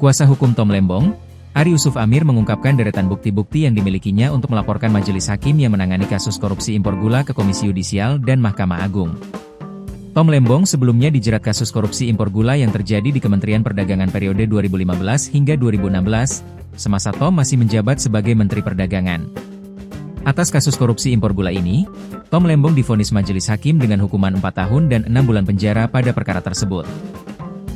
Kuasa hukum Tom Lembong, Ari Yusuf Amir mengungkapkan deretan bukti-bukti yang dimilikinya untuk melaporkan majelis hakim yang menangani kasus korupsi impor gula ke Komisi Yudisial dan Mahkamah Agung. Tom Lembong sebelumnya dijerat kasus korupsi impor gula yang terjadi di Kementerian Perdagangan periode 2015 hingga 2016, semasa Tom masih menjabat sebagai Menteri Perdagangan. Atas kasus korupsi impor gula ini, Tom Lembong divonis majelis hakim dengan hukuman 4 tahun dan 6 bulan penjara pada perkara tersebut.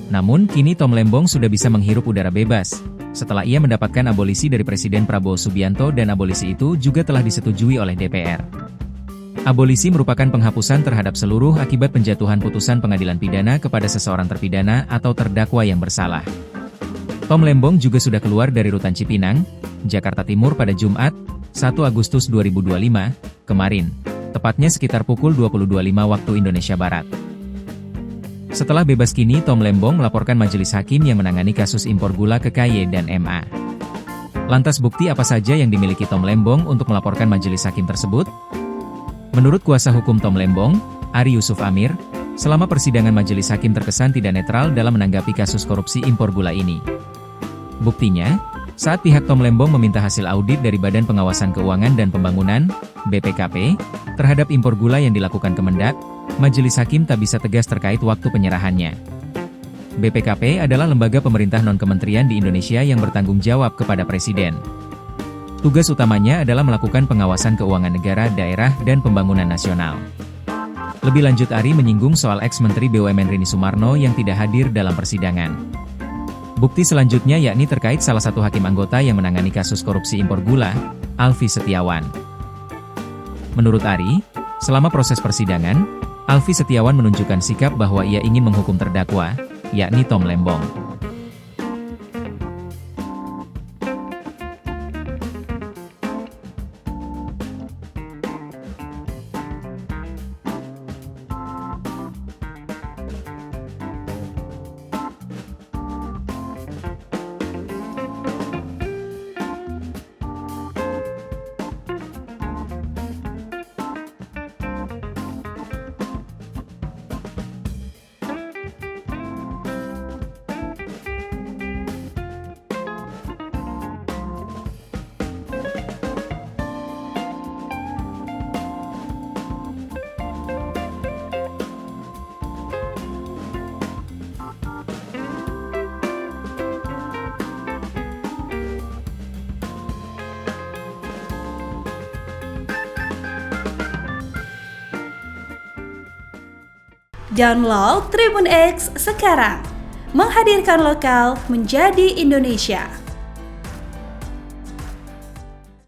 Namun, kini Tom Lembong sudah bisa menghirup udara bebas, setelah ia mendapatkan abolisi dari Presiden Prabowo Subianto dan abolisi itu juga telah disetujui oleh DPR. Abolisi merupakan penghapusan terhadap seluruh akibat penjatuhan putusan pengadilan pidana kepada seseorang terpidana atau terdakwa yang bersalah. Tom Lembong juga sudah keluar dari rutan Cipinang, Jakarta Timur pada Jumat, 1 Agustus 2025, kemarin, tepatnya sekitar pukul 20.25 waktu Indonesia Barat. Setelah bebas kini Tom Lembong melaporkan majelis hakim yang menangani kasus impor gula ke KY dan MA. Lantas bukti apa saja yang dimiliki Tom Lembong untuk melaporkan majelis hakim tersebut? Menurut kuasa hukum Tom Lembong, Ari Yusuf Amir, selama persidangan majelis hakim terkesan tidak netral dalam menanggapi kasus korupsi impor gula ini. Buktinya, saat pihak Tom Lembong meminta hasil audit dari Badan Pengawasan Keuangan dan Pembangunan, BPKP, terhadap impor gula yang dilakukan Kemendak, majelis hakim tak bisa tegas terkait waktu penyerahannya. BPKP adalah lembaga pemerintah non-kementerian di Indonesia yang bertanggung jawab kepada Presiden. Tugas utamanya adalah melakukan pengawasan keuangan negara, daerah, dan pembangunan nasional. Lebih lanjut Ari menyinggung soal ex-Menteri BUMN Rini Sumarno yang tidak hadir dalam persidangan. Bukti selanjutnya yakni terkait salah satu hakim anggota yang menangani kasus korupsi impor gula, Alfi Setiawan. Menurut Ari, selama proses persidangan, Alfi Setiawan menunjukkan sikap bahwa ia ingin menghukum terdakwa, yakni Tom Lembong. Download Tribun X sekarang, menghadirkan lokal menjadi Indonesia.